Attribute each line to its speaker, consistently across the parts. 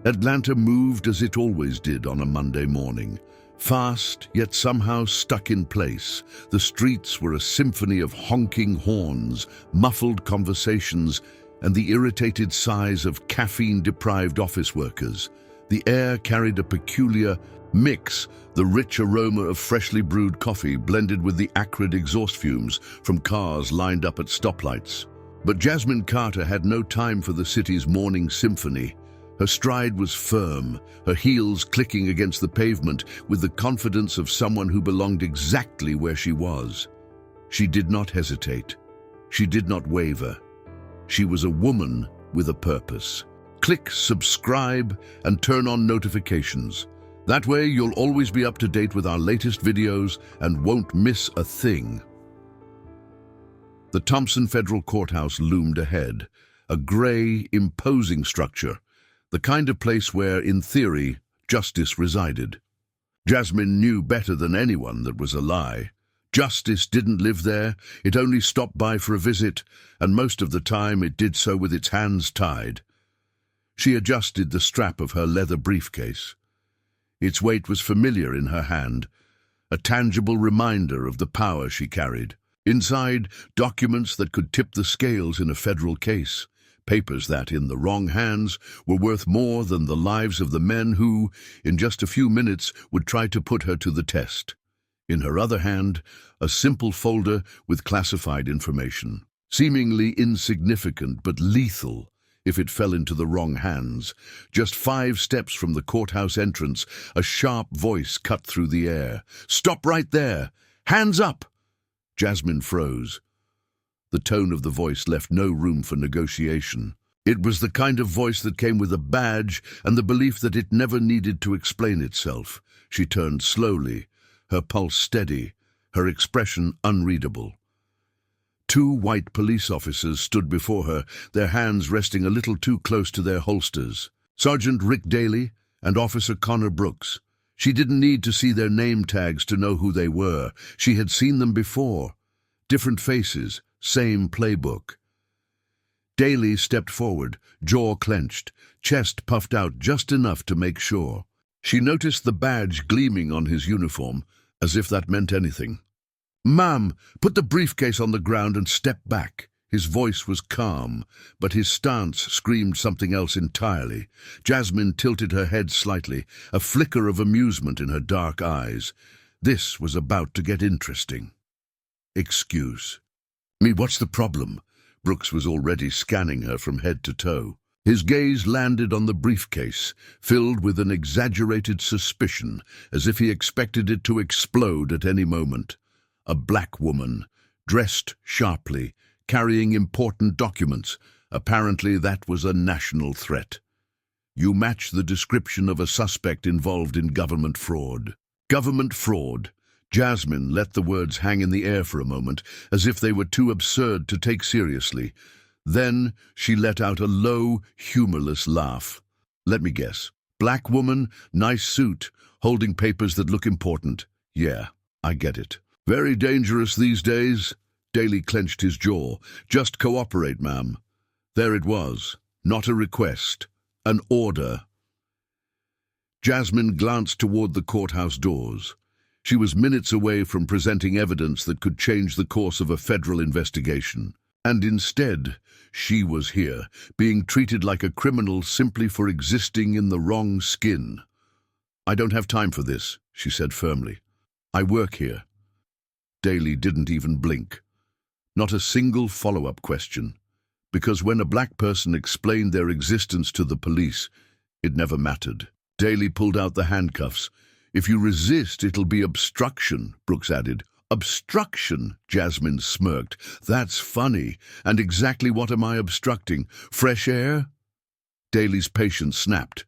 Speaker 1: Atlanta moved as it always did on a Monday morning. Fast, yet somehow stuck in place. The streets were a symphony of honking horns, muffled conversations, and the irritated sighs of caffeine-deprived office workers. The air carried a peculiar mix, the rich aroma of freshly brewed coffee blended with the acrid exhaust fumes from cars lined up at stoplights. But Jasmine Carter had no time for the city's morning symphony. Her stride was firm, her heels clicking against the pavement with the confidence of someone who belonged exactly where she was. She did not hesitate. She did not waver. She was a woman with a purpose. Click subscribe and turn on notifications. That way you'll always be up to date with our latest videos and won't miss a thing. The Thompson Federal Courthouse loomed ahead, a gray, imposing structure, the kind of place where, in theory, justice resided. Jasmine knew better than anyone that was a lie. Justice didn't live there, it only stopped by for a visit, and most of the time it did so with its hands tied. She adjusted the strap of her leather briefcase. Its weight was familiar in her hand, a tangible reminder of the power she carried. Inside, documents that could tip the scales in a federal case. Papers that, in the wrong hands, were worth more than the lives of the men who, in just a few minutes, would try to put her to the test. In her other hand, a simple folder with classified information, seemingly insignificant but lethal if it fell into the wrong hands. Just 5 steps from the courthouse entrance, a sharp voice cut through the air. "Stop right there! Hands up!" Jasmine froze. The tone of the voice left no room for negotiation. It was the kind of voice that came with a badge and the belief that it never needed to explain itself. She turned slowly, her pulse steady, her expression unreadable. 2 white police officers stood before her, their hands resting a little too close to their holsters. Sergeant Rick Daly and Officer Connor Brooks. She didn't need to see their name tags to know who they were. She had seen them before. Different faces, same playbook. Daly stepped forward, jaw clenched, chest puffed out just enough to make sure. She noticed the badge gleaming on his uniform, as if that meant anything. "Ma'am, put the briefcase on the ground and step back." His voice was calm, but his stance screamed something else entirely. Jasmine tilted her head slightly, a flicker of amusement in her dark eyes. This was about to get interesting. "Excuse me, what's the problem?" Brooks was already scanning her from head to toe. His gaze landed on the briefcase, filled with an exaggerated suspicion, as if he expected it to explode at any moment. A black woman, dressed sharply, carrying important documents. Apparently that was a national threat. "You match the description of a suspect involved in government fraud." Government fraud. Jasmine let the words hang in the air for a moment, as if they were too absurd to take seriously. Then she let out a low, humorless laugh. "Let me guess. Black woman, nice suit, holding papers that look important. Yeah, I get it. Very dangerous these days." Daly clenched his jaw. "Just cooperate, ma'am." There it was. Not a request. An order. Jasmine glanced toward the courthouse doors. She was minutes away from presenting evidence that could change the course of a federal investigation. And instead, she was here, being treated like a criminal simply for existing in the wrong skin. "I don't have time for this," she said firmly. "I work here." Daly didn't even blink. Not a single follow-up question. Because when a black person explained their existence to the police, it never mattered. Daly pulled out the handcuffs. "If you resist, it'll be obstruction," Brooks added. "Obstruction?" Jasmine smirked. "That's funny. And exactly what am I obstructing? Fresh air?" Daly's patience snapped.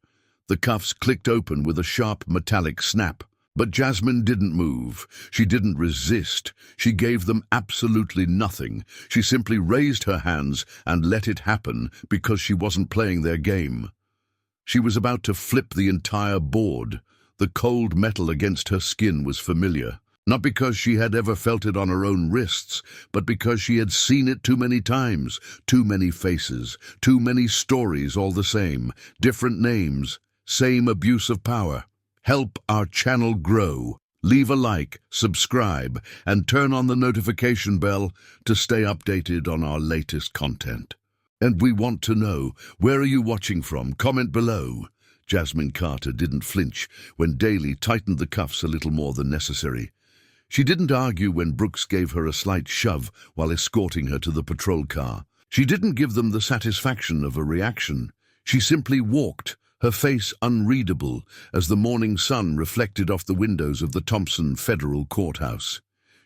Speaker 1: The cuffs clicked open with a sharp metallic snap. But Jasmine didn't move. She didn't resist. She gave them absolutely nothing. She simply raised her hands and let it happen because she wasn't playing their game. She was about to flip the entire board. The cold metal against her skin was familiar. Not because she had ever felt it on her own wrists, but because she had seen it too many times, too many faces, too many stories all the same, different names, same abuse of power. Help our channel grow. Leave a like, subscribe, and turn on the notification bell to stay updated on our latest content. And we want to know, where are you watching from? Comment below. Jasmine Carter didn't flinch when Daly tightened the cuffs a little more than necessary. She didn't argue when Brooks gave her a slight shove while escorting her to the patrol car. She didn't give them the satisfaction of a reaction. She simply walked, her face unreadable as the morning sun reflected off the windows of the Thompson Federal Courthouse.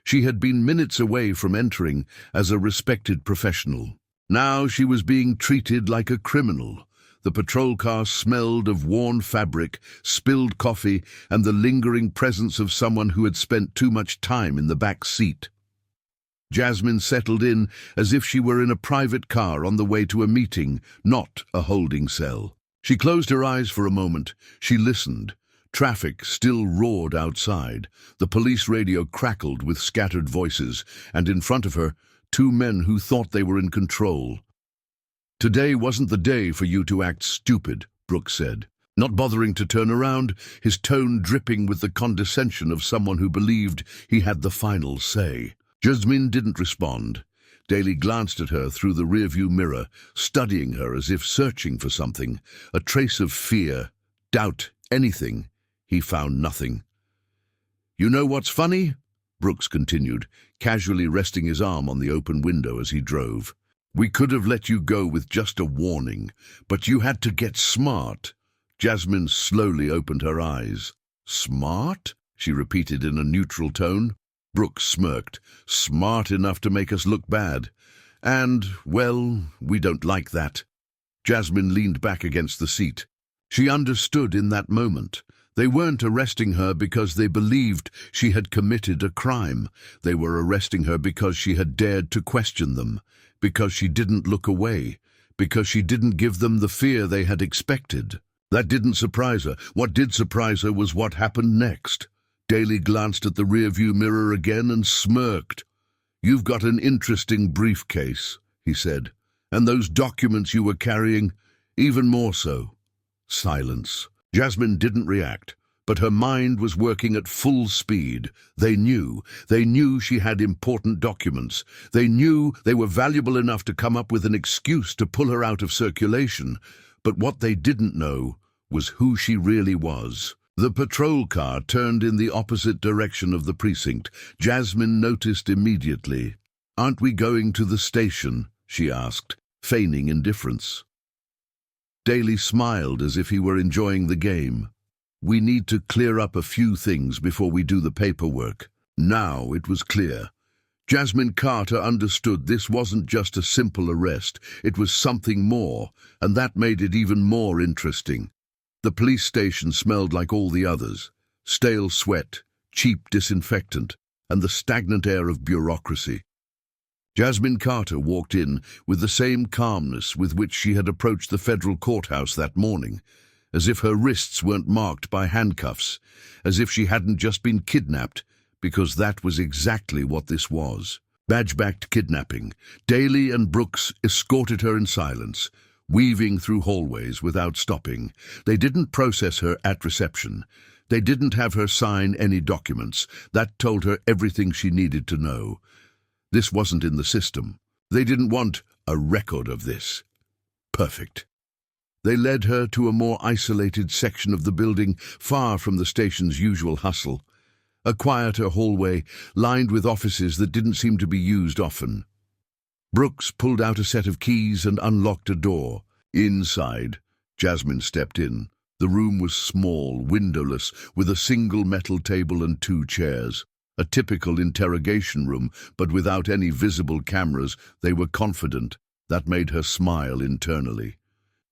Speaker 1: She had been minutes away from entering as a respected professional. Now she was being treated like a criminal. The patrol car smelled of worn fabric, spilled coffee, and the lingering presence of someone who had spent too much time in the back seat. Jasmine settled in as if she were in a private car on the way to a meeting, not a holding cell. She closed her eyes for a moment. She listened. Traffic still roared outside. The police radio crackled with scattered voices, and in front of her, two men who thought they were in control. "Today wasn't the day for you to act stupid," Brooks said, not bothering to turn around, his tone dripping with the condescension of someone who believed he had the final say. Jasmine didn't respond. Daly glanced at her through the rearview mirror, studying her as if searching for something, a trace of fear, doubt, anything. He found nothing. "You know what's funny?" Brooks continued, casually resting his arm on the open window as he drove. "We could have let you go with just a warning, but you had to get smart." Jasmine slowly opened her eyes. "Smart?" she repeated in a neutral tone. Brooks smirked. "Smart enough to make us look bad. And, well, we don't like that." Jasmine leaned back against the seat. She understood in that moment. They weren't arresting her because they believed she had committed a crime. They were arresting her because she had dared to question them, because she didn't look away, because she didn't give them the fear they had expected. That didn't surprise her. What did surprise her was what happened next. Daly glanced at the rearview mirror again and smirked. "You've got an interesting briefcase," he said, "and those documents you were carrying, even more so." Silence. Jasmine didn't react, but her mind was working at full speed. They knew she had important documents. They knew they were valuable enough to come up with an excuse to pull her out of circulation. But what they didn't know was who she really was. The patrol car turned in the opposite direction of the precinct. Jasmine noticed immediately. "Aren't we going to the station?" she asked, feigning indifference. Daly smiled as if he were enjoying the game. "We need to clear up a few things before we do the paperwork." Now it was clear. Jasmine Carter understood this wasn't just a simple arrest. It was something more, and that made it even more interesting. The police station smelled like all the others. Stale sweat, cheap disinfectant, and the stagnant air of bureaucracy. Jasmine Carter walked in with the same calmness with which she had approached the federal courthouse that morning, as if her wrists weren't marked by handcuffs, as if she hadn't just been kidnapped, because that was exactly what this was. Badge-backed kidnapping. Daly and Brooks escorted her in silence, weaving through hallways without stopping. They didn't process her at reception. They didn't have her sign any documents. That told her everything she needed to know. This wasn't in the system. They didn't want a record of this. Perfect. They led her to a more isolated section of the building, far from the station's usual hustle. A quieter hallway, lined with offices that didn't seem to be used often. Brooks pulled out a set of keys and unlocked a door. Inside, Jasmine stepped in. The room was small, windowless, with a single metal table and 2 chairs. A typical interrogation room, but without any visible cameras. They were confident. That made her smile internally.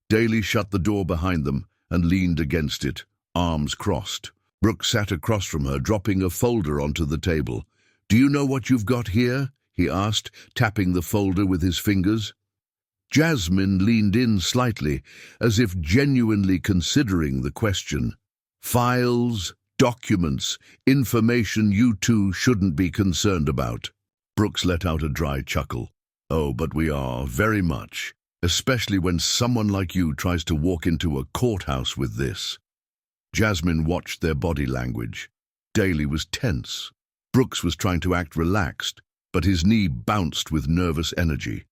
Speaker 1: Daly shut the door behind them and leaned against it, arms crossed. Brooks sat across from her, dropping a folder onto the table. "Do you know what you've got here?" he asked, tapping the folder with his fingers. Jasmine leaned in slightly, as if genuinely considering the question. "Files, Documents, information you two shouldn't be concerned about. Brooks let out a dry chuckle. Oh, but we are, very much. Especially when someone like you tries to walk into a courthouse with this. Jasmine watched their body language. Daly was tense. Brooks was trying to act relaxed, but his knee bounced with nervous energy.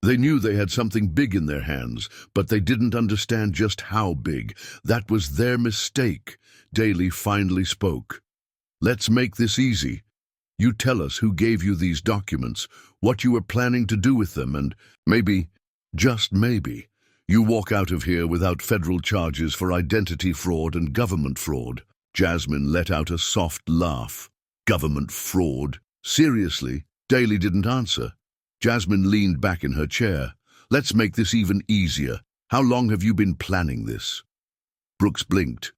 Speaker 1: They knew they had something big in their hands, but they didn't understand just how big. That was their mistake. Daly finally spoke. Let's make this easy. You tell us who gave you these documents, what you were planning to do with them, and maybe, just maybe, you walk out of here without federal charges for identity fraud and government fraud. Jasmine let out a soft laugh. Government fraud? Seriously? Daly didn't answer. Jasmine leaned back in her chair. Let's make this even easier. How long have you been planning this? Brooks blinked.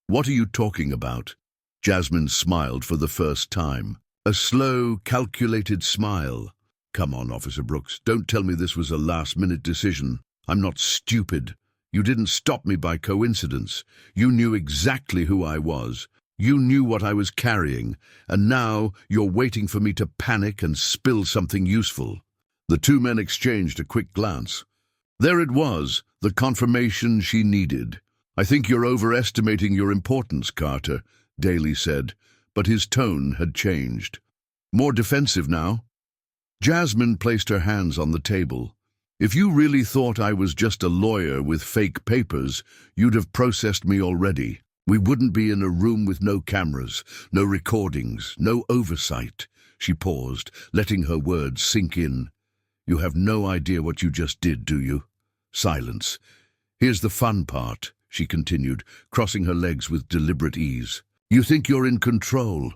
Speaker 1: What are you talking about? Jasmine smiled for the first time. A slow, calculated smile. Come on, Officer Brooks, don't tell me this was a last-minute decision. I'm not stupid. You didn't stop me by coincidence. You knew exactly who I was. You knew what I was carrying, and now you're waiting for me to panic and spill something useful. The two men exchanged a quick glance. There it was, the confirmation she needed. I think you're overestimating your importance, Carter, Daly said, but his tone had changed. More defensive now. Jasmine placed her hands on the table. If you really thought I was just a lawyer with fake papers, you'd have processed me already. We wouldn't be in a room with no cameras, no recordings, no oversight. She paused, letting her words sink in. You have no idea what you just did, do you? Silence. Here's the fun part, she continued, crossing her legs with deliberate ease. You think you're in control.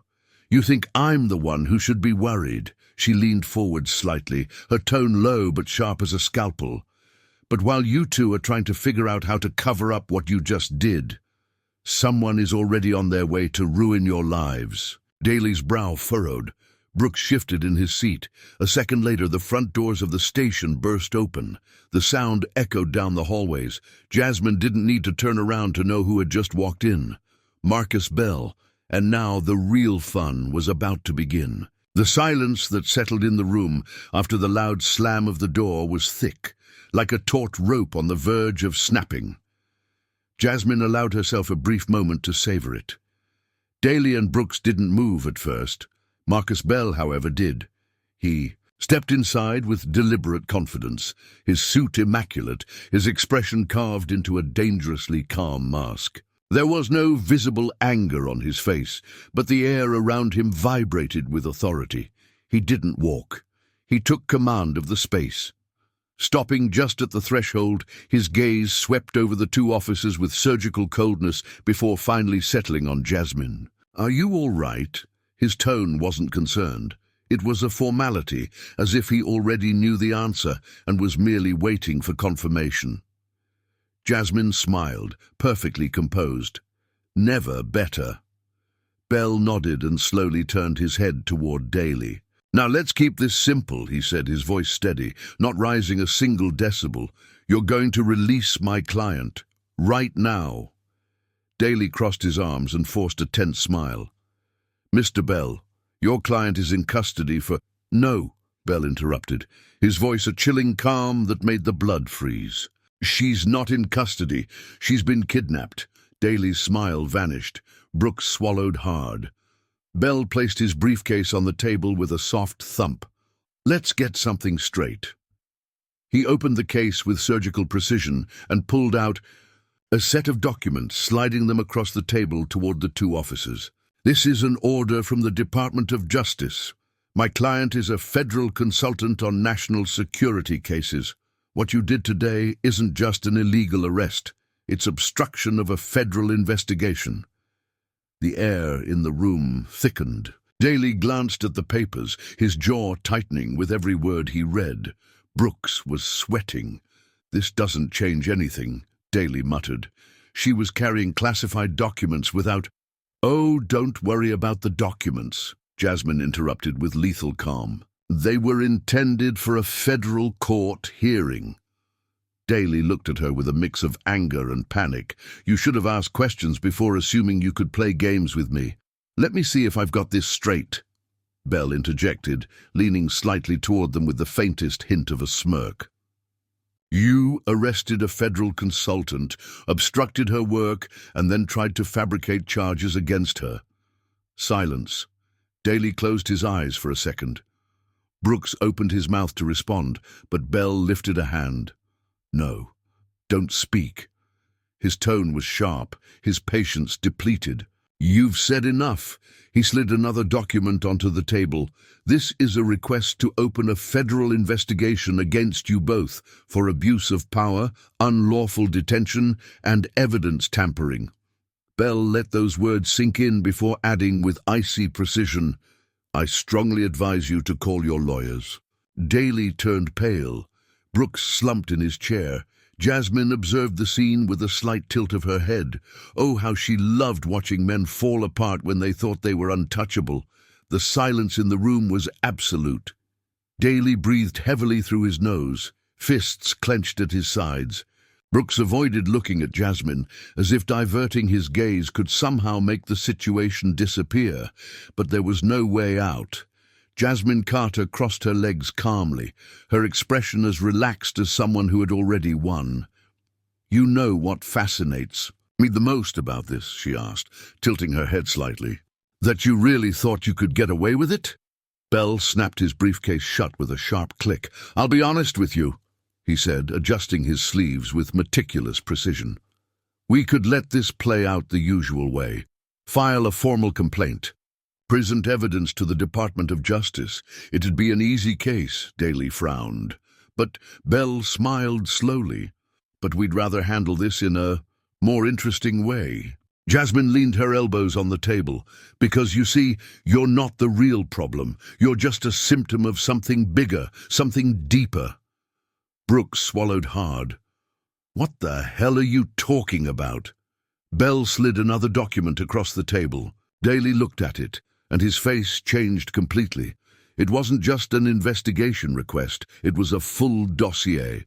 Speaker 1: You think I'm the one who should be worried. She leaned forward slightly, her tone low but sharp as a scalpel. But while you two are trying to figure out how to cover up what you just did, someone is already on their way to ruin your lives. Daly's brow furrowed. Brooks shifted in his seat. A second later, the front doors of the station burst open. The sound echoed down the hallways. Jasmine didn't need to turn around to know who had just walked in. Marcus Bell. And now the real fun was about to begin. The silence that settled in the room after the loud slam of the door was thick, like a taut rope on the verge of snapping. Jasmine allowed herself a brief moment to savor it. Daly and Brooks didn't move at first. Marcus Bell, however, did. He stepped inside with deliberate confidence, his suit immaculate, his expression carved into a dangerously calm mask. There was no visible anger on his face, but the air around him vibrated with authority. He didn't walk. He took command of the space. Stopping just at the threshold, his gaze swept over the two officers with surgical coldness before finally settling on Jasmine. Are you all right? His tone wasn't concerned. It was a formality, as if he already knew the answer and was merely waiting for confirmation. Jasmine smiled, perfectly composed. Never better. Bell nodded and slowly turned his head toward Daly. Now let's keep this simple, he said, his voice steady, not rising a single decibel. You're going to release my client. Right now. Daly crossed his arms and forced a tense smile. Mr. Bell, your client is in custody for— No, Bell interrupted, his voice a chilling calm that made the blood freeze. She's not in custody. She's been kidnapped. Daly's smile vanished. Brooks swallowed hard. Bell placed his briefcase on the table with a soft thump. Let's get something straight. He opened the case with surgical precision and pulled out a set of documents, sliding them across the table toward the two officers. This is an order from the Department of Justice. My client is a federal consultant on national security cases. What you did today isn't just an illegal arrest. It's obstruction of a federal investigation. The air in the room thickened. Daly glanced at the papers, his jaw tightening with every word he read. Brooks was sweating. This doesn't change anything, Daly muttered. She was carrying classified documents without— Oh, don't worry about the documents, Jasmine interrupted with lethal calm. They were intended for a federal court hearing. Daly looked at her with a mix of anger and panic. "You should have asked questions before assuming you could play games with me. Let me see if I've got this straight." Bell interjected, leaning slightly toward them with the faintest hint of a smirk. "You arrested a federal consultant, obstructed her work, and then tried to fabricate charges against her." Silence. Daly closed his eyes for a second. Brooks opened his mouth to respond, but Bell lifted a hand. "No, don't speak." His tone was sharp, his patience depleted. "You've said enough." He slid another document onto the table. "This is a request to open a federal investigation against you both for abuse of power, unlawful detention, and evidence tampering." Bell let those words sink in before adding with icy precision, "I strongly advise you to call your lawyers." Daly turned pale. Brooks slumped in his chair. Jasmine observed the scene with a slight tilt of her head. Oh, how she loved watching men fall apart when they thought they were untouchable. The silence in the room was absolute. Daly breathed heavily through his nose, fists clenched at his sides. Brooks avoided looking at Jasmine, as if diverting his gaze could somehow make the situation disappear, but there was no way out. Jasmine Carter crossed her legs calmly, her expression as relaxed as someone who had already won. "You know what fascinates me the most about this?" she asked, tilting her head slightly. "That you really thought you could get away with it?" Bell snapped his briefcase shut with a sharp click. "I'll be honest with you," he said, adjusting his sleeves with meticulous precision. "We could let this play out the usual way. File a formal complaint. Present evidence to the Department of Justice. It'd be an easy case," Daly frowned. But Bell smiled slowly. "But we'd rather handle this in a more interesting way." Jasmine leaned her elbows on the table. "Because, you see, you're not the real problem. You're just a symptom of something bigger, something deeper." Brooks swallowed hard. "What the hell are you talking about?" Bell slid another document across the table. Daly looked at it, and his face changed completely. It wasn't just an investigation request, it was a full dossier.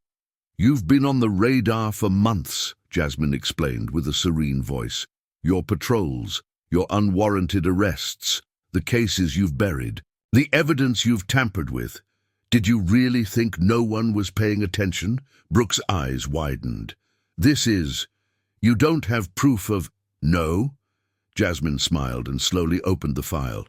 Speaker 1: "You've been on the radar for months," Jasmine explained with a serene voice. "Your patrols, your unwarranted arrests, the cases you've buried, the evidence you've tampered with. Did you really think no one was paying attention?" Brooks' eyes widened. You don't have proof of—" "No?" Jasmine smiled and slowly opened the file.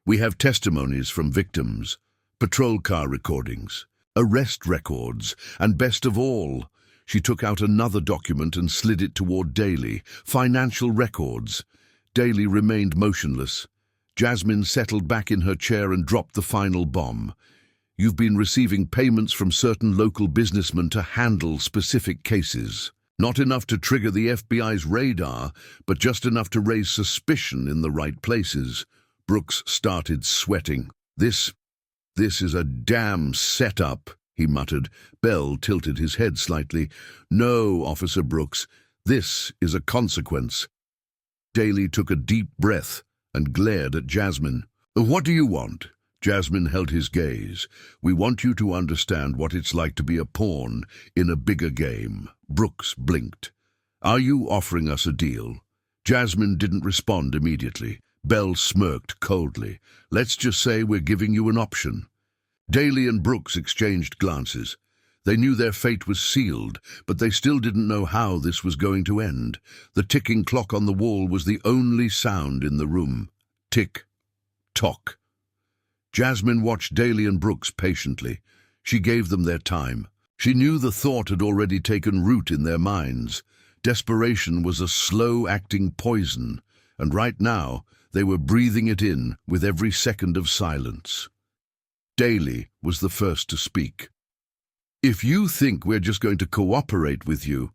Speaker 1: "We have testimonies from victims, patrol car recordings, arrest records, and best of all," she took out another document and slid it toward Daly, "financial records." Daly remained motionless. Jasmine settled back in her chair and dropped the final bomb. "You've been receiving payments from certain local businessmen to handle specific cases. Not enough to trigger the FBI's radar, but just enough to raise suspicion in the right places." Brooks started sweating. This is a damn setup," he muttered. Bell tilted his head slightly. "No, Officer Brooks, this is a consequence." Daly took a deep breath and glared at Jasmine. "What do you want?" Jasmine held his gaze. "We want you to understand what it's like to be a pawn in a bigger game." Brooks blinked. "Are you offering us a deal?" Jasmine didn't respond immediately. Bell smirked coldly. "Let's just say we're giving you an option." Daly and Brooks exchanged glances. They knew their fate was sealed, but they still didn't know how this was going to end. The ticking clock on the wall was the only sound in the room. Tick, tock. Jasmine watched Daly and Brooks patiently. She gave them their time. She knew the thought had already taken root in their minds. Desperation was a slow-acting poison, and right now they were breathing it in with every second of silence. Daly was the first to speak. "If you think we're just going to cooperate with you—"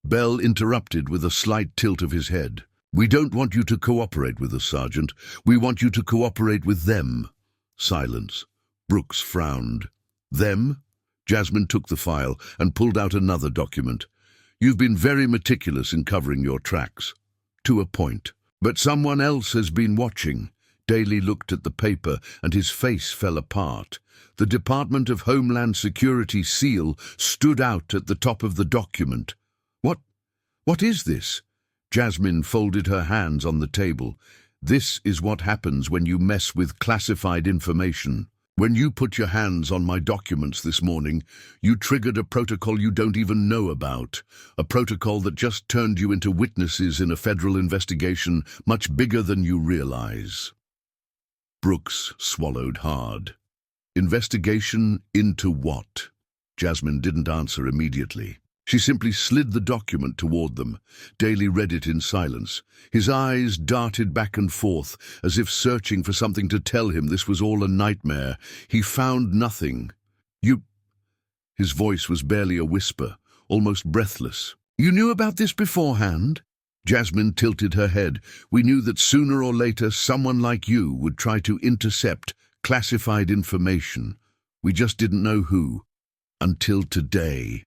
Speaker 1: Bell interrupted with a slight tilt of his head. "We don't want you to cooperate with us, Sergeant. We want you to cooperate with them." Silence. Brooks frowned. "Them?" Jasmine took the file and pulled out another document. "You've been very meticulous in covering your tracks. To a point. But someone else has been watching." Daly looked at the paper and his face fell apart. The Department of Homeland Security seal stood out at the top of the document. What is this? Jasmine folded her hands on the table. This is what happens when you mess with classified information. When you put your hands on my documents this morning, you triggered a protocol you don't even know about. A protocol that just turned you into witnesses in a federal investigation much bigger than you realize. Brooks swallowed hard. Investigation into what? Jasmine didn't answer immediately. She simply slid the document toward them. Daly read it in silence. His eyes darted back and forth, as if searching for something to tell him this was all a nightmare. He found nothing. His voice was barely a whisper, almost breathless. You knew about this beforehand? Jasmine tilted her head. We knew that sooner or later someone like you would try to intercept classified information. We just didn't know who. Until today.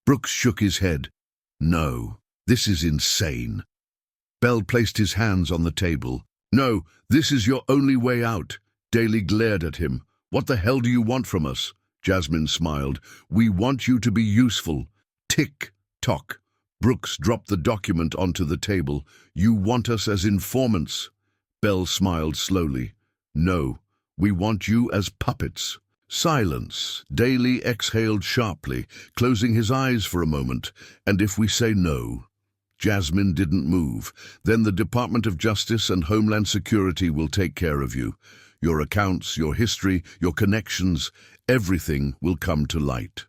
Speaker 1: Brooks shook his head. No, this is insane. Bell placed his hands on the table. No, this is your only way out. Daly glared at him. What the hell do you want from us? Jasmine smiled. We want you to be useful. Tick-tock. Brooks dropped the document onto the table. You want us as informants. Bell smiled slowly. No, we want you as puppets. Silence. Daly exhaled sharply, closing his eyes for a moment. And if we say no? Jasmine didn't move. Then the Department of Justice and Homeland Security will take care of you. Your accounts, your history, your connections, everything will come to light.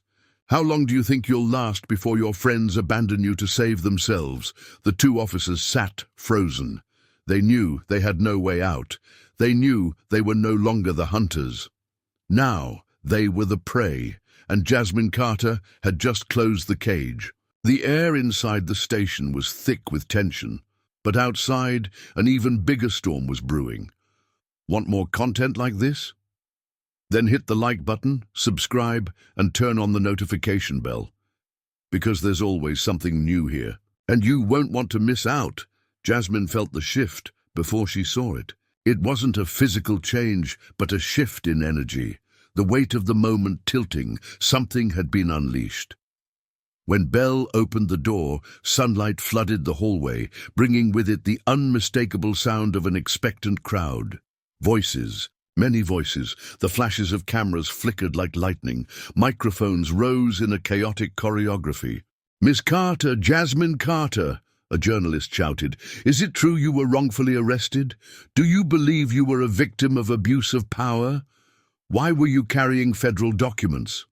Speaker 1: How long do you think you'll last before your friends abandon you to save themselves? The two officers sat frozen. They knew they had no way out. They knew they were no longer the hunters. Now they were the prey, and Jasmine Carter had just closed the cage. The air inside the station was thick with tension, but outside an even bigger storm was brewing. Want more content like this? Then hit the like button, subscribe, and turn on the notification bell. Because there's always something new here, and you won't want to miss out. Jasmine felt the shift before she saw it. It wasn't a physical change, but a shift in energy. The weight of the moment tilting, something had been unleashed. When Bell opened the door, sunlight flooded the hallway, bringing with it the unmistakable sound of an expectant crowd. Voices, many voices, the flashes of cameras flickered like lightning. Microphones rose in a chaotic choreography. Miss Carter, Jasmine Carter, a journalist shouted. Is it true you were wrongfully arrested? Do you believe you were a victim of abuse of power? Why were you carrying federal documents?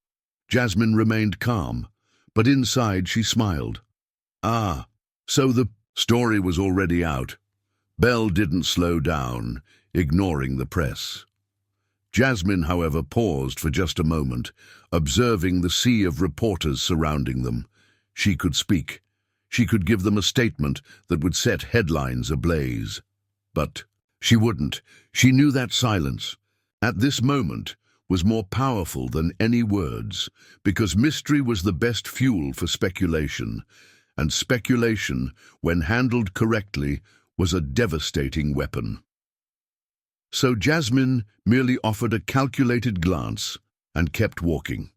Speaker 1: Jasmine remained calm, but inside she smiled. Ah, so the story was already out. Bell didn't slow down, ignoring the press. Jasmine, however, paused for just a moment, observing the sea of reporters surrounding them. She could speak. She could give them a statement that would set headlines ablaze. But she wouldn't. She knew that silence, at this moment, was more powerful than any words, because mystery was the best fuel for speculation, and speculation, when handled correctly, was a devastating weapon. So Jasmine merely offered a calculated glance and kept walking.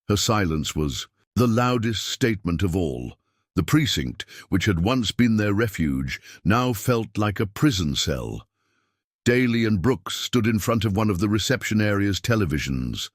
Speaker 1: Her silence was the loudest statement of all. The precinct, which had once been their refuge, now felt like a prison cell. Daly and Brooks stood in front of one of the reception area's televisions,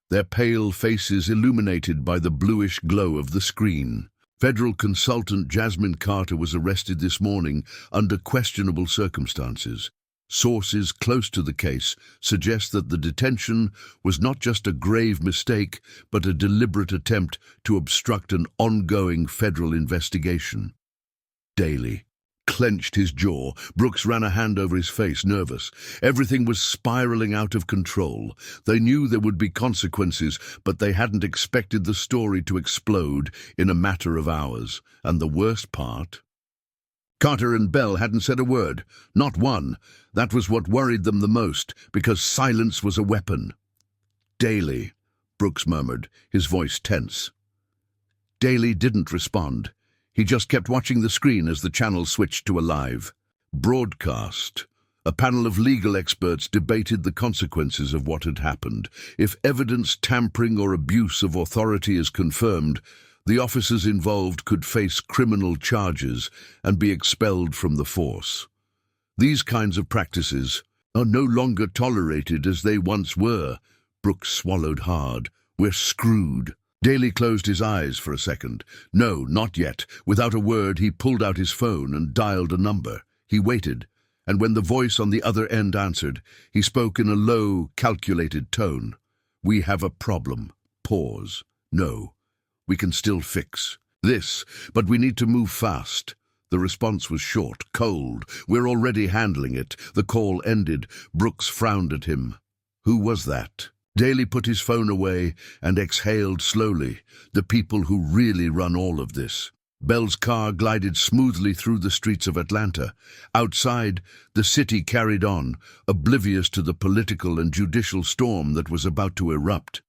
Speaker 1: their pale faces illuminated by the bluish glow of the screen. Federal consultant Jasmine Carter was arrested this morning under questionable circumstances. Sources close to the case suggest that the detention was not just a grave mistake, but a deliberate attempt to obstruct an ongoing federal investigation. Daly clenched his jaw. Brooks ran a hand over his face, nervous. Everything was spiraling out of control. They knew there would be consequences, but they hadn't expected the story to explode in a matter of hours. And the worst part? Carter and Bell hadn't said a word, not one. That was what worried them the most, because silence was a weapon. Daly, Brooks murmured, his voice tense. Daly didn't respond. He just kept watching the screen as the channel switched to a live broadcast. A panel of legal experts debated the consequences of what had happened. If evidence tampering or abuse of authority is confirmed, the officers involved could face criminal charges and be expelled from the force. These kinds of practices are no longer tolerated as they once were. Brooks swallowed hard. We're screwed. Daly closed his eyes for a second. No, not yet. Without a word, he pulled out his phone and dialed a number. He waited, and when the voice on the other end answered, he spoke in a low, calculated tone. We have a problem. Pause. No. We can still fix this, but we need to move fast. The response was short, cold. We're already handling it. The call ended. Brooks frowned at him. Who was that? Daly put his phone away and exhaled slowly. The people who really run all of this. Bell's car glided smoothly through the streets of Atlanta. Outside, the city carried on, oblivious to the political and judicial storm that was about to erupt.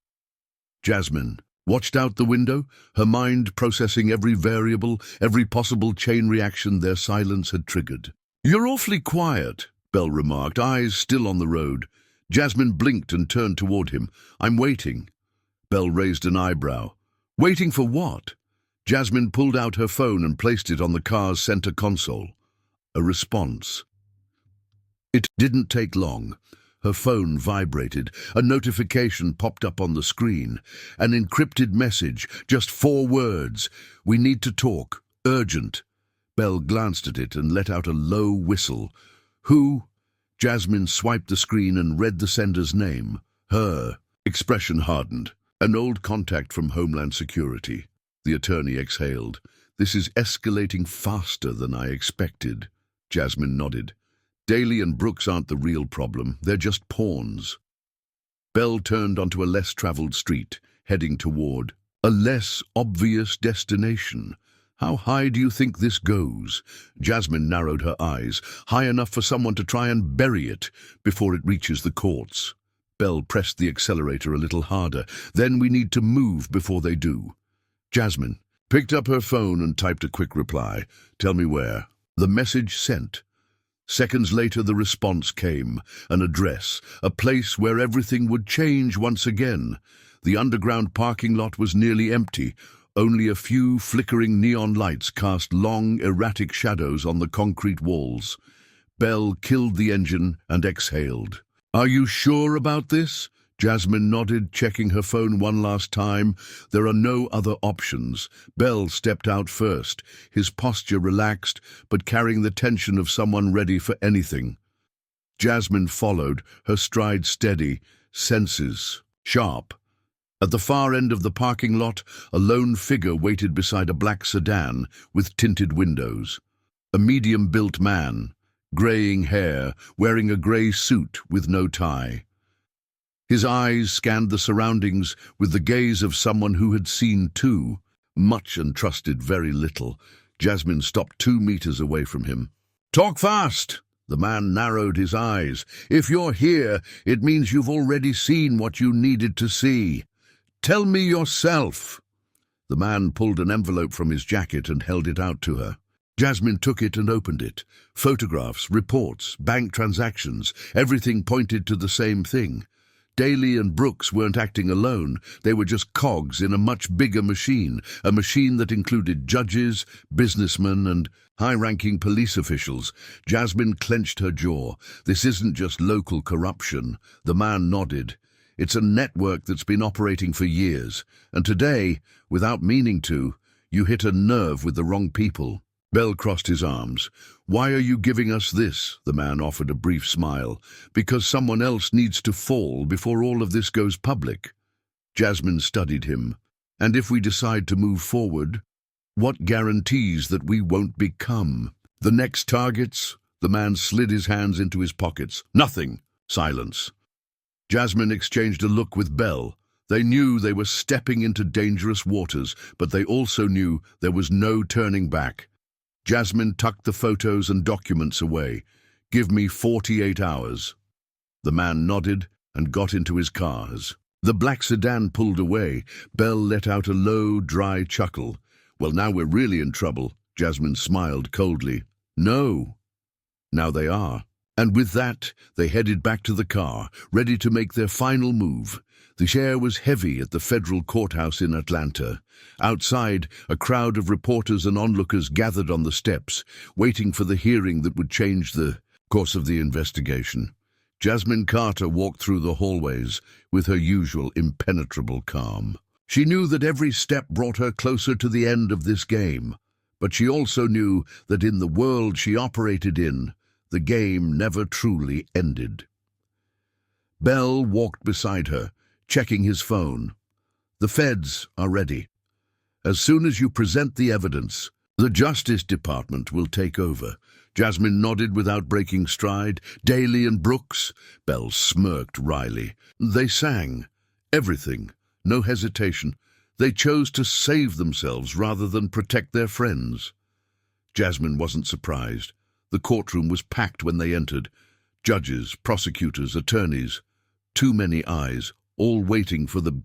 Speaker 1: Jasmine watched out the window, her mind processing every variable, every possible chain reaction their silence had triggered. "You're awfully quiet," Bell remarked, eyes still on the road. Jasmine blinked and turned toward him. "I'm waiting." Bell raised an eyebrow. "Waiting for what?" Jasmine pulled out her phone and placed it on the car's center console. A response. It didn't take long. Her phone vibrated. A notification popped up on the screen. An encrypted message, just 4 words. "We need to talk. Urgent." Bell glanced at it and let out a low whistle. "Who?" Jasmine swiped the screen and read the sender's name. Her expression hardened. "An old contact from Homeland Security." The attorney exhaled. "This is escalating faster than I expected." Jasmine nodded. "Daly and Brooks aren't the real problem. They're just pawns." Bell turned onto a less traveled street, heading toward a less obvious destination. "How high do you think this goes?" Jasmine narrowed her eyes. "High enough for someone to try and bury it before it reaches the courts." Bell pressed the accelerator a little harder. "Then we need to move before they do." Jasmine picked up her phone and typed a quick reply. "Tell me where." The message sent. Seconds later, the response came. An address, a place where everything would change once again. The underground parking lot was nearly empty. Only a few flickering neon lights cast long, erratic shadows on the concrete walls. Bell killed the engine and exhaled. "Are you sure about this?" Jasmine nodded, checking her phone one last time. "There are no other options." Bell stepped out first, his posture relaxed, but carrying the tension of someone ready for anything. Jasmine followed, her stride steady, senses sharp. At the far end of the parking lot, a lone figure waited beside a black sedan with tinted windows. A medium-built man, graying hair, wearing a grey suit with no tie. His eyes scanned the surroundings with the gaze of someone who had seen too much and trusted very little. Jasmine stopped 2 meters away from him. "Talk fast!" The man narrowed his eyes. "If you're here, it means you've already seen what you needed to see. Tell me yourself." The man pulled an envelope from his jacket and held it out to her. Jasmine took it and opened it. Photographs, reports, bank transactions, everything pointed to the same thing. Daly and Brooks weren't acting alone. They were just cogs in a much bigger machine, a machine that included judges, businessmen, and high-ranking police officials. Jasmine clenched her jaw. "This isn't just local corruption." The man nodded. "It's a network that's been operating for years. And today, without meaning to, you hit a nerve with the wrong people." Bell crossed his arms. "Why are you giving us this?" The man offered a brief smile. "Because someone else needs to fall before all of this goes public." Jasmine studied him. "And if we decide to move forward, what guarantees that we won't become the next targets?" The man slid his hands into his pockets. "Nothing." Silence. Jasmine exchanged a look with Bell. They knew they were stepping into dangerous waters, but they also knew there was no turning back. Jasmine tucked the photos and documents away. "Give me 48 hours." The man nodded and got into his cars. The black sedan pulled away. Bell let out a low, dry chuckle. "Well, now we're really in trouble." Jasmine smiled coldly. "No. Now they are." And with that, they headed back to the car, ready to make their final move. The air was heavy at the federal courthouse in Atlanta. Outside, a crowd of reporters and onlookers gathered on the steps, waiting for the hearing that would change the course of the investigation. Jasmine Carter walked through the hallways with her usual impenetrable calm. She knew that every step brought her closer to the end of this game, but she also knew that in the world she operated in, the game never truly ended. Bell walked beside her, checking his phone. The feds are ready. As soon as you present the evidence, the Justice Department will take over. Jasmine nodded without breaking stride. Daly and Brooks? Bell smirked wryly. They sang. Everything. No hesitation. They chose to save themselves rather than protect their friends. Jasmine wasn't surprised. The courtroom was packed when they entered. Judges, prosecutors, attorneys. Too many eyes, all waiting for the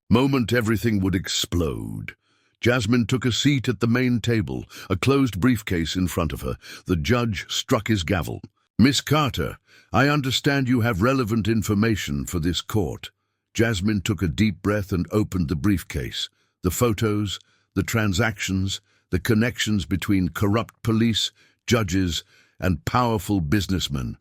Speaker 1: moment everything would explode. Jasmine took a seat at the main table, a closed briefcase in front of her. The judge struck his gavel. Miss Carter, I understand you have relevant information for this court. Jasmine took a deep breath and opened the briefcase. The photos, the transactions, the connections between corrupt police, judges, and powerful businessmen.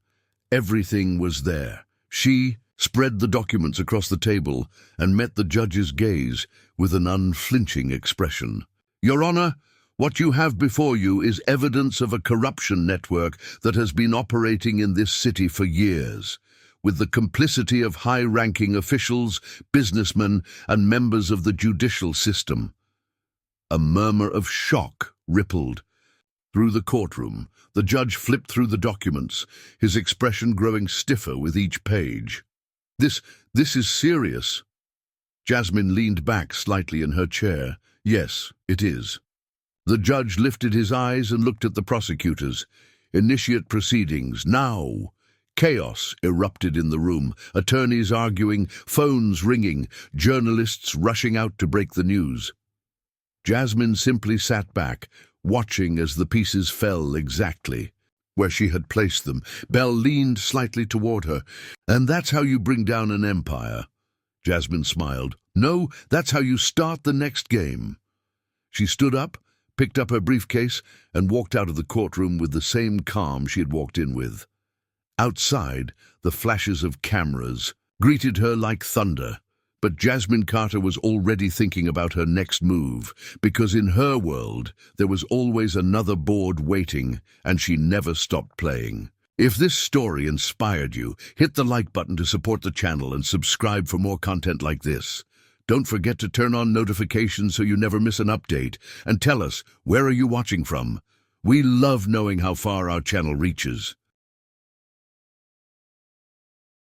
Speaker 1: Everything was there. She spread the documents across the table and met the judge's gaze with an unflinching expression. Your Honor, what you have before you is evidence of a corruption network that has been operating in this city for years, with the complicity of high-ranking officials, businessmen, and members of the judicial system. A murmur of shock rippled through the courtroom. The judge flipped through the documents, his expression growing stiffer with each page. This is serious. Jasmine leaned back slightly in her chair. Yes, it is. The judge lifted his eyes and looked at the prosecutors. Initiate proceedings, now. Chaos erupted in the room, attorneys arguing, phones ringing, journalists rushing out to break the news. Jasmine simply sat back, watching as the pieces fell exactly where she had placed them. Bell leaned slightly toward her. And that's how you bring down an empire. Jasmine smiled. No, that's how you start the next game. She stood up, picked up her briefcase, and walked out of the courtroom with the same calm she had walked in with. Outside, the flashes of cameras greeted her like thunder. But Jasmine Carter was already thinking about her next move, because in her world, there was always another board waiting, and she never stopped playing. If this story inspired you, hit the like button to support the channel and subscribe for more content like this. Don't forget to turn on notifications so you never miss an update, and tell us, where are you watching from? We love knowing how far our channel reaches.